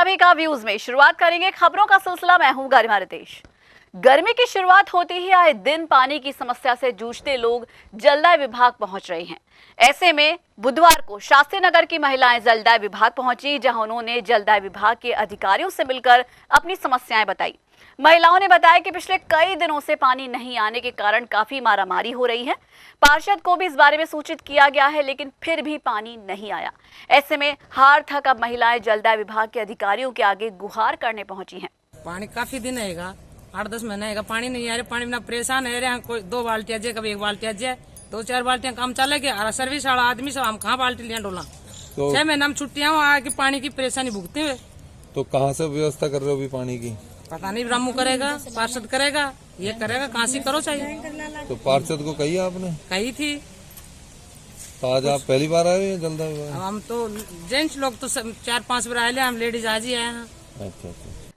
सभी का व्यूज में शुरुआत करेंगे खबरों का सिलसिला। मैं हूं गरिमा रितेश। गर्मी की शुरुआत होते ही आए दिन पानी की समस्या से जूझते लोग जलदाय विभाग पहुंच रहे हैं। ऐसे में बुधवार को शास्त्री नगर की महिलाएं जलदाय विभाग पहुंची, जहां उन्होंने जलदाय विभाग के अधिकारियों से मिलकर अपनी समस्याएं बताई। महिलाओं ने बताया कि पिछले कई दिनों से पानी नहीं आने के कारण काफी मारामारी हो रही है। पार्षद को भी इस बारे में सूचित किया गया है, लेकिन फिर भी पानी नहीं आया। ऐसे में हार थक अब महिलाएं जलदाय विभाग के अधिकारियों के आगे गुहार करने पहुंची हैं। पानी काफी दिन आएगा, 8-10 महीना आएगा, पानी नहीं आ रहा। पानी बिना परेशान है रहे। कोई 2 बाल्टियां जे, कभी 1 बाल्टी जे, 2-4 बाल्टियां काम चले गए। और सर्विस वाला आदमी सब हम कहाँ बाल्टी लिया डोला। तो 6 महीना हम छुट्टियां आके पानी की परेशानी भुगते हुए। तो कहाँ से व्यवस्था कर रहे हो अभी पानी की? पता नहीं, ब्रह्मू करेगा, पार्षद करेगा, ये करेगा, कहाँ से करो चाहिए। तो पार्षद को कही आपने? कही थी। तो आज आप पहली बार आए हो जलदाय विभाग? हम तो जेंट्स लोग तो 4-5 बार आए, हम लेडीज आज ही आए हैं। अच्छा।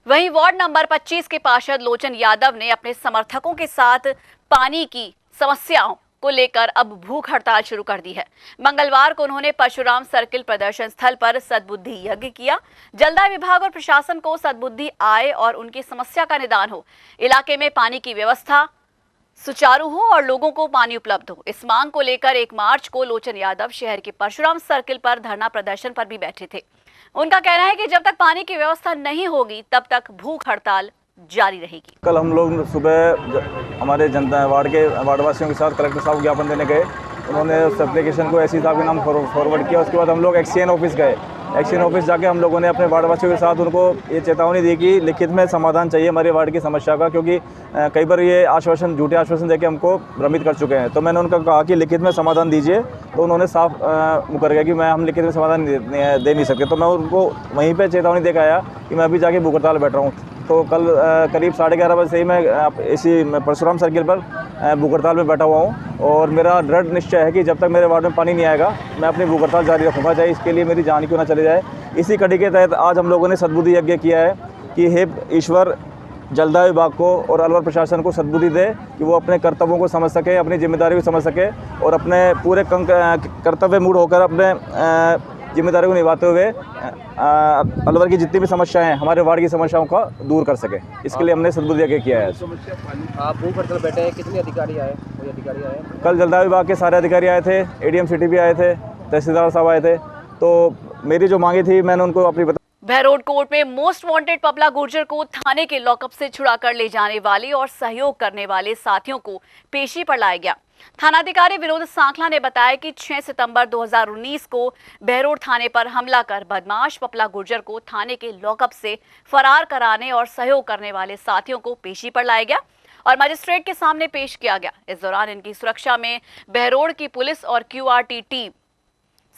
वहीं वार्ड नंबर 25 के पार्षद लोचन यादव ने अपने समर्थकों के साथ पानी की समस्याओं को लेकर अब भूख हड़ताल शुरू कर दी है। मंगलवार को उन्होंने परशुराम सर्किल प्रदर्शन स्थल पर सद्बुद्धि यज्ञ किया। जलदाय विभाग और प्रशासन को सद्बुद्धि आए और उनकी समस्या का निदान हो, इलाके में पानी की व्यवस्था सुचारू हो और लोगों को पानी उपलब्ध हो। इस मांग को लेकर 1 मार्च को लोचन यादव शहर के परशुराम सर्किल पर धरना प्रदर्शन पर भी बैठे थे। उनका कहना है कि जब तक पानी की व्यवस्था नहीं होगी तब तक भूख हड़ताल जारी रहेगी। कल हम लोग सुबह हमारे जनता वार्ड वासियों के साथ कलेक्टर साहब को ज्ञापन देने गए। उन्होंने उस एप्लीकेशन को एससी साहब के नाम फॉरवर्ड किया। उसके बाद हम लोग एक्सचेंज ऑफिस गए। एक्सचेंज ऑफिस जाके हम लोगों ने अपने वार्ड वासियों के साथ उनको ये चेतावनी दी कि लिखित में समाधान चाहिए हमारे वार्ड की समस्या का, क्योंकि कई बार ये झूठे आश्वासन देके हमको भ्रमित कर चुके हैं। तो मैंने उनका कहा कि लिखित में समाधान दीजिए, तो उन्होंने साफ मुकर गया कि हम लिखित में समाधान दे नहीं सकते। तो मैं उनको वहीं पर चेतावनी देकर आया कि मैं अभी जाके भूख हड़ताल बैठ रहा हूँ। तो कल करीब 11:30 बजे से ही मैं इसी परशुराम सर्किल पर भूख हड़ताल में बैठा हुआ हूँ और मेरा दृढ़ निश्चय है कि जब तक मेरे वार्ड में पानी नहीं आएगा मैं अपनी भूख हड़ताल जारी रखूँगा, चाहे इसके लिए मेरी जान क्यों ना चली जाए। इसी कड़ी के तहत आज हम लोगों ने सद्बुद्धि यज्ञ किया है कि हे ईश्वर जलदाय विभाग को और अलवर प्रशासन को सद्बुद्धि दे कि वो अपने कर्तव्यों को समझ सके, अपनी जिम्मेदारी को समझ सके और अपने पूरे कर्तव्य मूड होकर अपने जिम्मेदारी को निभाते हुए अलवर की जितनी भी समस्याएं हैं, हमारे वार्ड की समस्याओं का दूर कर सके। इसके लिए हमने सद्बुद्धि यज्ञ किया है। आप भूख हड़ताल बैठे हैं, कितने अधिकारी आए? कोई अधिकारी आए? कल जलदाय विभाग के सारे अधिकारी आए थे, एडीएम सिटी भी आए थे, तहसीलदार साहब आए थे। तो मेरी जो मांगी थी मैंने उनको अपनी बहरोड कोर्ट में मोस्ट वांटेड पपला गुर्जर को थाने के लॉकअप से छुड़ाकर ले जाने वाले और सहयोग करने वाले साथियों को पेशी पर लाया गया। थानाधिकारी विनोद सांखला ने बताया कि 6 सितंबर 2019 को बहरोड थाने पर हमला कर बदमाश पपला गुर्जर को थाने के लॉकअप से फरार कराने और सहयोग करने वाले साथियों को पेशी पर लाया गया और मजिस्ट्रेट के सामने पेश किया गया। इस दौरान इनकी सुरक्षा में बहरोड की पुलिस और क्यूआरटी टीम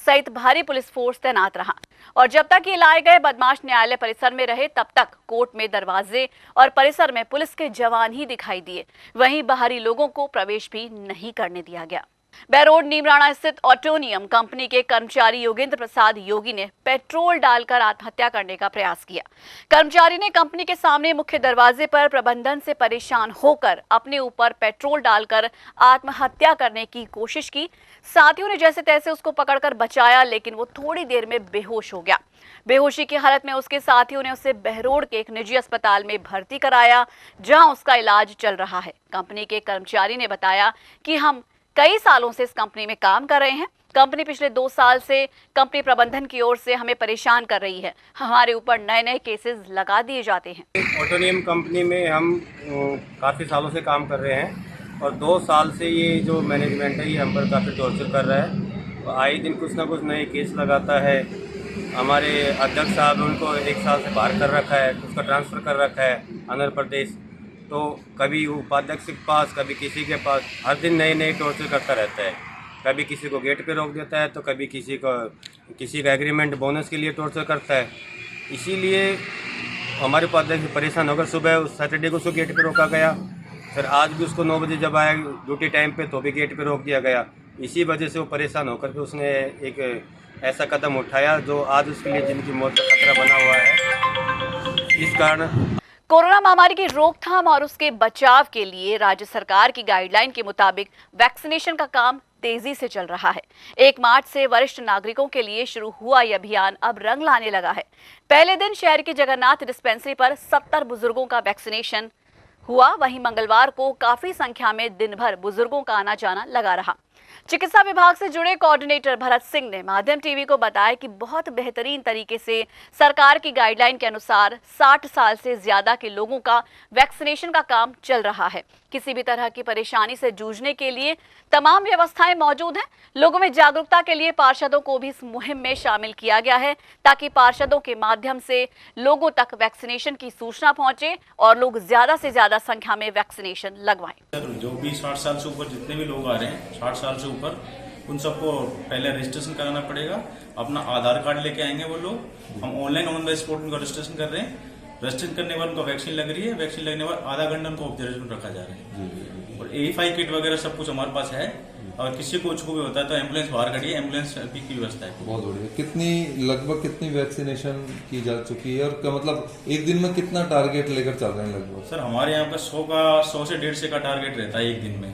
सहित भारी पुलिस फोर्स तैनात रहा और जब तक ये लाए गए बदमाश न्यायालय परिसर में रहे तब तक कोर्ट में दरवाजे और परिसर में पुलिस के जवान ही दिखाई दिए। वहीं बाहरी लोगों को प्रवेश भी नहीं करने दिया गया। बहरोड नीमराणा स्थित ऑटोनियम कंपनी के कर्मचारी योगेंद्र प्रसाद योगी ने पेट्रोल डालकर आत्महत्या करने का प्रयास किया। कर्मचारी ने कंपनी के सामने मुख्य दरवाजे पर प्रबंधन से परेशान होकर अपने ऊपर पेट्रोल डालकर आत्महत्या करने की कोशिश की। साथियों ने जैसे तैसे उसको पकड़कर बचाया, लेकिन वो थोड़ी देर में बेहोश हो गया। बेहोशी की हालत में उसके साथियों ने उसे बहरोड के एक निजी अस्पताल में भर्ती कराया, जहां उसका इलाज चल रहा है। कंपनी के कर्मचारी ने बताया कि हम कई सालों से इस कंपनी में काम कर रहे हैं। कंपनी पिछले 2 साल से कंपनी प्रबंधन की ओर से हमें परेशान कर रही है। हमारे ऊपर नए केसेस लगा दिए जाते हैं। ऑटोनियम कंपनी में हम काफ़ी सालों से काम कर रहे हैं और 2 साल से ये जो मैनेजमेंट है ये हम पर काफ़ी टॉर्चर कर रहा है। आए दिन कुछ ना कुछ नए केस लगाता है। हमारे अध्यक्ष साहब ने उनको 1 साल से बाहर कर रखा है, उसका ट्रांसफ़र कर रखा है आंध्र प्रदेश। तो कभी उपाध्यक्ष के पास, कभी किसी के पास, हर दिन नए टॉर्चर करता रहता है। कभी किसी को गेट पे रोक देता है तो कभी किसी का एग्रीमेंट बोनस के लिए टॉर्चर करता है। इसीलिए हमारे उपाध्यक्ष परेशान होकर सुबह सैटरडे को उसको गेट पे रोका गया। फिर आज भी उसको 9 बजे जब आया ड्यूटी टाइम पे तो भी गेट पे रोक दिया गया। इसी वजह से वो परेशान होकर के उसने एक ऐसा कदम उठाया जो आज उसके लिए जिंदगी मौत का खतरा बना हुआ है। इस कारण कोरोना महामारी की रोकथाम और उसके बचाव के लिए राज्य सरकार की गाइडलाइन के मुताबिक वैक्सीनेशन का काम तेजी से चल रहा है। 1 मार्च से वरिष्ठ नागरिकों के लिए शुरू हुआ यह अभियान अब रंग लाने लगा है। पहले दिन शहर की जगन्नाथ डिस्पेंसरी पर 70 बुजुर्गों का वैक्सीनेशन हुआ। वहीं मंगलवार को काफी संख्या में दिन भर बुजुर्गों का आना जाना लगा रहा। चिकित्सा विभाग से जुड़े कोऑर्डिनेटर भरत सिंह ने माध्यम टीवी को बताया कि बहुत बेहतरीन तरीके से सरकार की गाइडलाइन के अनुसार 60 साल से ज्यादा के लोगों का वैक्सीनेशन का काम चल रहा है। किसी भी तरह की परेशानी से जूझने के लिए तमाम व्यवस्थाएं मौजूद हैं। लोगों में जागरूकता के लिए पार्षदों को भी इस मुहिम में शामिल किया गया है ताकि पार्षदों के माध्यम से लोगों तक वैक्सीनेशन की सूचना पहुंचे और लोग ज्यादा से ज्यादा संख्या में वैक्सीनेशन लगवाएं। जो भी 60 साल से ऊपर जितने भी लोग आ रहे हैं 60 साल से ऊपर, उन सबको पहले रजिस्ट्रेशन कराना पड़ेगा। अपना आधार कार्ड लेके आएंगे वो लोग। हम ऑनलाइन ऑन द स्पॉट उनका रजिस्ट्रेशन कर रहे हैं। रजिस्ट्रेशन करने के बाद उनका वैक्सीन लग रही है। वैक्सीन लगने के बाद आधा घंटा उनको ऑब्जर्वेशन रखा जा रहा है और A5 किट वगैरह सब कुछ हमारे पास है। और किसी को कुछ भी होता है तो एम्बुलेंस बाहर खड़ी है, एम्बुलेंस की व्यवस्था है। बहुत बढ़िया। लगभग कितनी वैक्सीनेशन की जा चुकी है और क्या मतलब एक दिन में कितना टारगेट लेकर चल रहे हैं लगभग? सर हमारे यहाँ पर 100 से 150 का टारगेट रहता है एक दिन में।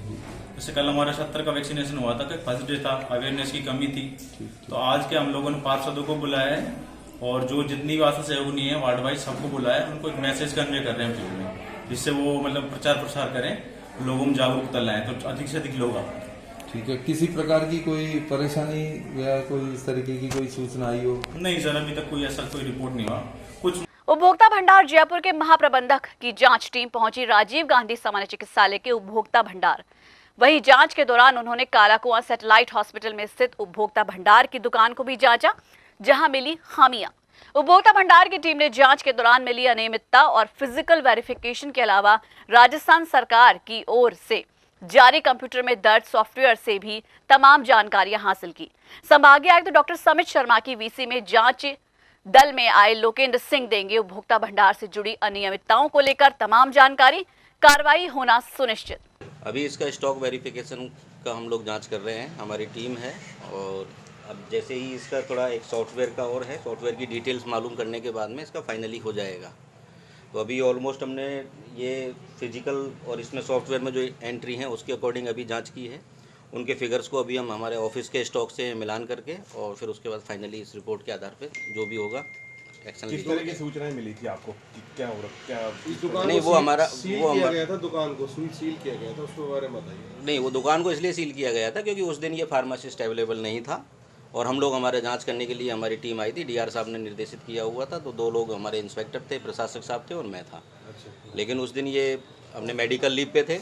जैसे कल हमारा 70 का वैक्सीनेशन हुआ था, फर्स्ट डे था, अवेयरनेस की कमी थी। तो आज के हम लोगों ने पार्षदों को बुलाया है और जो जितनी भी आशा सहयोगी है वार्ड वाइज सबको बुलाया है। उनको एक मैसेज कन्वे कर रहे हैं फील्ड में, जिससे वो मतलब प्रचार प्रसार करें, लोगों में जागरूकता लाएं तो अधिक से अधिक लोग आए। ठीक है। किसी प्रकार की कोई परेशानी या कोई इस तरीके की कोई सूचना आई हो? नहीं सर, अभी तक कोई ऐसा कोई रिपोर्ट नहीं हुआ। कुछ उपभोक्ता भंडार जयपुर के महाप्रबंधक की जांच टीम पहुंची राजीव गांधी सामान्य चिकित्सालय के उपभोक्ता भंडार। वहीं जांच के दौरान उन्होंने कालाकुआं सैटेलाइट हॉस्पिटल में स्थित उपभोक्ता भंडार की दुकान को भी जांचा, जहां मिली खामियां। उपभोक्ता भंडार की टीम ने जांच के दौरान मिली अनियमितता और फिजिकल वेरिफिकेशन के अलावा राजस्थान सरकार की ओर से जारी कंप्यूटर में दर्ज सॉफ्टवेयर से भी तमाम जानकारियां हासिल की। संभागीय आयुक्त डॉक्टर समित शर्मा की वीसी में जांच दल में आए लोकेंद्र सिंह देंगे उपभोक्ता भंडार से जुड़ी अनियमितताओं को लेकर तमाम जानकारी, कार्रवाई होना सुनिश्चित। अभी इसका स्टॉक वेरिफिकेशन का हम लोग जांच कर रहे हैं, हमारी टीम है। और अब जैसे ही इसका थोड़ा एक सॉफ्टवेयर का और है, सॉफ्टवेयर की डिटेल्स मालूम करने के बाद में इसका फाइनली हो जाएगा। तो अभी ऑलमोस्ट हमने ये फिजिकल और इसमें सॉफ्टवेयर में जो एंट्री है उसके अकॉर्डिंग अभी जांच की है। उनके फिगर्स को अभी हम हमारे ऑफिस के स्टॉक से मिलान करके और फिर उसके बाद फाइनली इस रिपोर्ट के आधार पर जो भी होगा एक्शन। किस तरह की सूचनाएं मिली थी आपको कि क्या हो रहा, क्या इस दुकान नहीं वो हमारा गया था, दुकान को सील किया गया था, उसके बारे में बताइए। नहीं, वो दुकान को इसलिए सील किया गया था क्योंकि उस दिन ये फार्मासिस्ट अवेलेबल नहीं था और हम लोग हमारे जांच करने के लिए हमारी टीम आई थी। डीआर साहब ने निर्देशित किया हुआ था, तो 2 लोग हमारे इंस्पेक्टर थे, प्रशासक साहब थे और मैं था। लेकिन उस दिन ये हमने मेडिकल लीव पे थे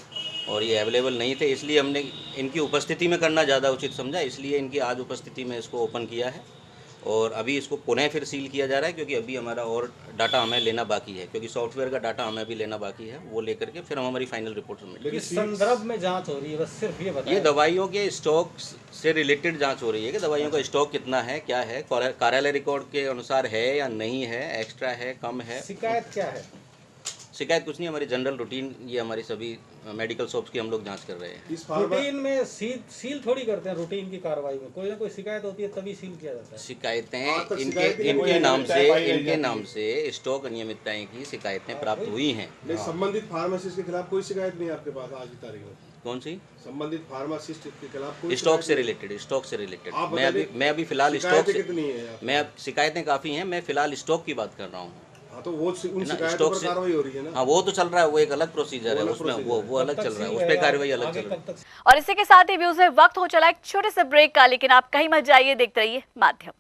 और ये अवेलेबल नहीं थे, इसलिए हमने इनकी उपस्थिति में करना ज़्यादा उचित समझा, इसलिए इनकी आज उपस्थिति में इसको ओपन किया है। और अभी इसको पुनः फिर सील किया जा रहा है क्योंकि अभी हमारा और डाटा हमें लेना बाकी है, क्योंकि सॉफ्टवेयर का डाटा हमें भी लेना बाकी है। वो लेकर के फिर हम हमारी फाइनल रिपोर्ट सबमिट। किस संदर्भ में जांच हो रही है, बस सिर्फ ये बताएं। ये दवाइयों के स्टॉक से रिलेटेड जांच हो रही है कि दवाइयों का स्टॉक कितना है, क्या है, कार्यालय रिकॉर्ड के अनुसार है या नहीं है, एक्स्ट्रा है, कम है। शिकायत क्या है? शिकायत कुछ नहीं, हमारी जनरल रूटीन ये हमारी सभी मेडिकल शॉप्स की हम लोग जांच कर रहे हैं। इस रूटीन में सील थोड़ी करते हैं। रूटीन की कार्रवाई में कोई ना कोई शिकायत होती है तभी सील किया जाता है। शिकायतें इनके नाम से स्टॉक अनियमितताएं की शिकायतें प्राप्त हुई हैं। संबंधित फार्मासिस्ट के खिलाफ कोई शिकायत नहीं आपके पास आज की तारीख में? कौन सी? संबंधित फार्मासिस्ट के खिलाफ कोई स्टॉक से रिलेटेड मैं अभी फिलहाल स्टॉक से, मैं शिकायतें काफ़ी हैं, मैं फिलहाल स्टॉक की बात कर रहा हूँ। तो वो उन शिकायतों पर कार्रवाई हो रही है ना? हाँ, वो तो चल रहा है, वो एक अलग प्रोसीजर है, उसमें वो अलग चल रहा है, उस पर कार्रवाई अलग चल रही है। और इसी के साथ ही व्यूज में वक्त हो चला एक छोटे से ब्रेक का, लेकिन आप कहीं मत जाइए, देखते रहिए माध्यम।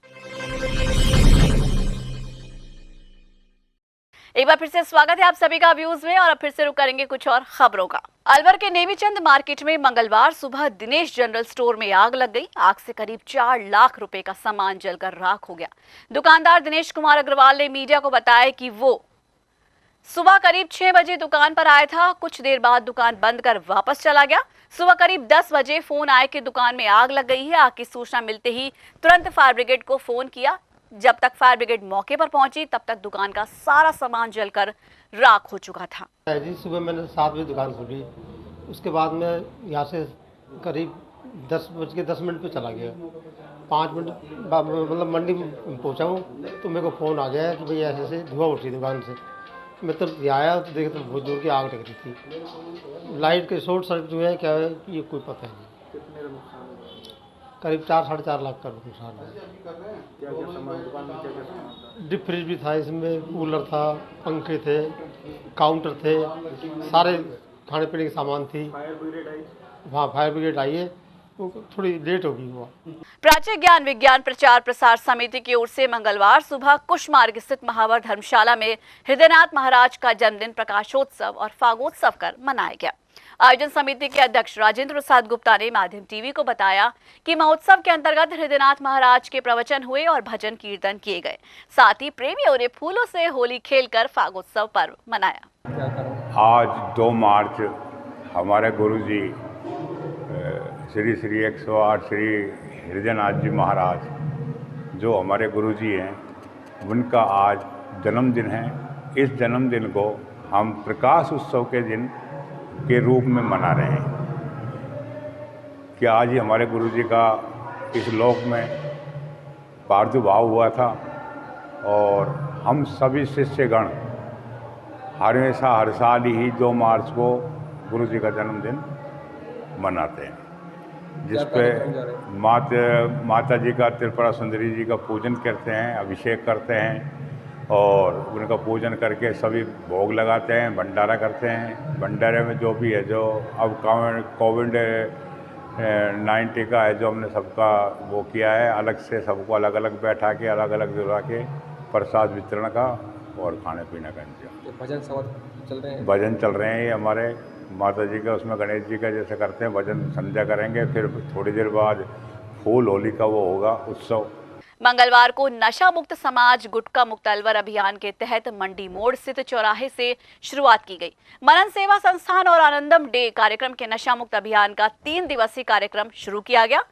एक बार फिर से स्वागत है आप सभी का व्यूज में और अब फिर से रुक करेंगे कुछ और खबरों का। अलवर के नेमीचंद मार्केट में मंगलवार सुबह दिनेश जनरल स्टोर में आग लग गई। आग से करीब 4 लाख रुपए का सामान जलकर राख हो गया। दुकानदार दिनेश कुमार अग्रवाल ने मीडिया को बताया कि वो सुबह करीब 6 बजे दुकान पर आया था। कुछ देर बाद दुकान बंद कर वापस चला गया। सुबह करीब 10 बजे फोन आया कि दुकान में आग लग गई है। आग की सूचना मिलते ही तुरंत फायर ब्रिगेड को फोन किया। जब तक फायर ब्रिगेड मौके पर पहुंची तब तक दुकान का सारा सामान जलकर राख हो चुका था। जी सुबह मैंने 7 बजे दुकान खोली, उसके बाद मैं यहाँ से करीब 10:10 पे चला गया। 5 मिनट मतलब मंडी पहुँचा हूँ तो मेरे को फ़ोन आ गया कि भाई ऐसे ऐसे धुआं उठी दुकान से। मैं तब आया तो देखा तो बहुत दूर की आग लग रही थी। लाइट के शॉर्ट सर्किट जो है क्या है ये कोई पता नहीं। करीब 4-4.5 लाख का नुकसान है। डीप फ्रिज भी था इसमें, कूलर था, पंखे थे, काउंटर थे, सारे खाने पीने के सामान थी। हाँ, फायर ब्रिगेड आई है, वो थोड़ी लेट होगी हुआ। प्राच्य ज्ञान विज्ञान प्रचार प्रसार समिति की ओर से मंगलवार सुबह कुशमार्ग स्थित महावर धर्मशाला में हृदयनाथ महाराज का जन्मदिन प्रकाशोत्सव और फागोत्सव कर मनाया गया। आयोजन समिति के अध्यक्ष राजेंद्र प्रसाद गुप्ता ने माध्यम टीवी को बताया कि महोत्सव के अंतर्गत हृदयनाथ महाराज के प्रवचन हुए और भजन कीर्तन किए गए। साथ ही प्रेमियों ने फूलों से होली खेलकर फागोत्सव पर्व मनाया। आज 2 मार्च हमारे गुरुजी श्री श्री 108 श्री हृदयनाथ जी महाराज जो हमारे गुरुजी हैं, उनका आज जन्मदिन है। इस जन्मदिन को हम प्रकाश उत्सव के दिन के रूप में मना रहे हैं कि आज ही हमारे गुरुजी का इस लोक में प्रादुर्भाव हुआ था और हम सभी शिष्यगण हमेशा हर साल ही 2 मार्च को गुरुजी का जन्मदिन मनाते हैं, जिस पे माता जी का, त्रिपुरा सुंदरी जी का पूजन करते हैं, अभिषेक करते हैं और उनका पूजन करके सभी भोग लगाते हैं, भंडारा करते हैं। भंडारे में जो भी है, जो अब कोविड-19 का है, जो हमने सबका वो किया है, अलग से सबको अलग अलग बैठा के अलग अलग जुड़ा के प्रसाद वितरण का और खाने पीने का इंतजाम। भजन चल रहे हैं, भजन चल रहे हैं। ये हमारे माता जी का, उसमें गणेश जी का जैसे करते हैं भजन, संध्या करेंगे, फिर थोड़ी देर बाद फूल होली का वो होगा उत्सव। मंगलवार को नशा मुक्त समाज गुटखा मुक्त अलवर अभियान के तहत मंडी मोड़ स्थित चौराहे से शुरुआत की गई। मनन सेवा संस्थान और आनंदम डे कार्यक्रम के नशा मुक्त अभियान का 3 दिवसीय कार्यक्रम शुरू किया गया।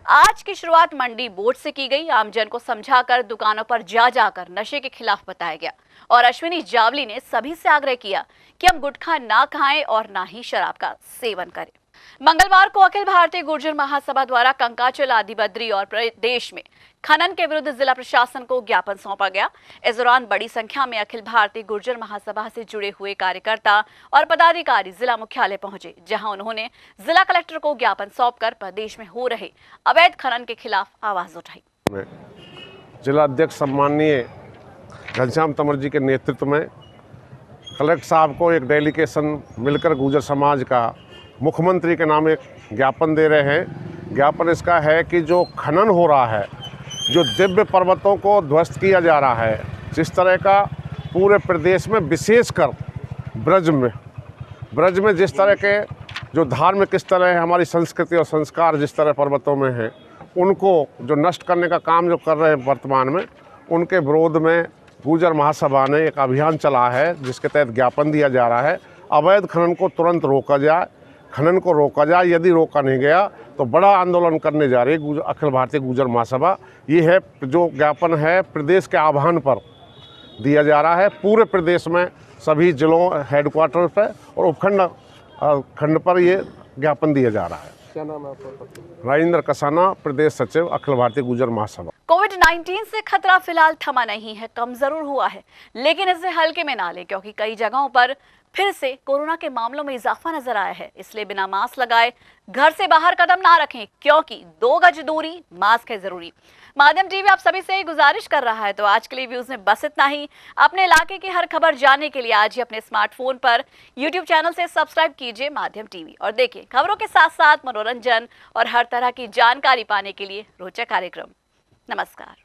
आज की शुरुआत मंडी बोर्ड से की गई। आमजन को समझाकर दुकानों पर जाकर नशे के खिलाफ बताया गया और अश्विनी जावली ने सभी से आग्रह किया कि हम गुटखा ना खाएं और ना ही शराब का सेवन करें। मंगलवार को अखिल भारतीय गुर्जर महासभा द्वारा कंकाचल, आदिबद्री और प्रदेश में खनन के विरुद्ध जिला प्रशासन को ज्ञापन सौंपा गया। इस दौरान बड़ी संख्या में अखिल भारतीय गुर्जर महासभा से जुड़े हुए कार्यकर्ता और पदाधिकारी जिला मुख्यालय पहुंचे, जहां उन्होंने जिला कलेक्टर को ज्ञापन सौंपकर प्रदेश में हो रहे अवैध खनन के खिलाफ आवाज उठाई। जिला अध्यक्ष सम्माननीय घनश्याम तंवर जी के नेतृत्व में कलेक्टर साहब को एक डेलीगेशन मिलकर गुर्जर समाज का मुख्यमंत्री के नाम एक ज्ञापन दे रहे हैं। ज्ञापन इसका है कि जो खनन हो रहा है, जो दिव्य पर्वतों को ध्वस्त किया जा रहा है, जिस तरह का पूरे प्रदेश में, विशेषकर ब्रज में जिस तरह के जो धार्मिक, किस तरह हमारी संस्कृति और संस्कार जिस तरह पर्वतों में है, उनको जो नष्ट करने का काम जो कर रहे हैं वर्तमान में, उनके विरोध में गुर्जर महासभा ने एक अभियान चला है, जिसके तहत ज्ञापन दिया जा रहा है। अवैध खनन को तुरंत रोका जाए, खनन को रोका जाए। यदि रोका नहीं गया तो बड़ा आंदोलन करने जा रही है अखिल भारतीय गुर्जर महासभा। ये है जो ज्ञापन है, प्रदेश के आह्वान पर दिया जा रहा है। पूरे प्रदेश में सभी जिलों हेडक्वार्टर पर और उपखंड खंड पर ये ज्ञापन दिया जा रहा है। क्या नाम है आपका? राजेंद्र कसाना, प्रदेश सचिव, अखिल भारतीय गुर्जर महासभा। कोविड-19 से खतरा फिलहाल थमा नहीं है, कम जरूर हुआ है, लेकिन इसे हल्के में ना लें, क्योंकि कई जगहों पर फिर से कोरोना के मामलों में इजाफा नजर आया है। इसलिए बिना मास्क लगाए घर से बाहर कदम ना रखें, क्योंकि 2 गज दूरी, मास्क है जरूरी। माध्यम टीवी आप सभी से ही गुजारिश कर रहा है। तो आज के लिए व्यूज में बस इतना ही। अपने इलाके की हर खबर जानने के लिए आज ही अपने स्मार्टफोन पर यूट्यूब चैनल से सब्सक्राइब कीजिए माध्यम टीवी और देखिए खबरों के साथ साथ मनोरंजन और हर तरह की जानकारी पाने के लिए रोचक कार्यक्रम। नमस्कार।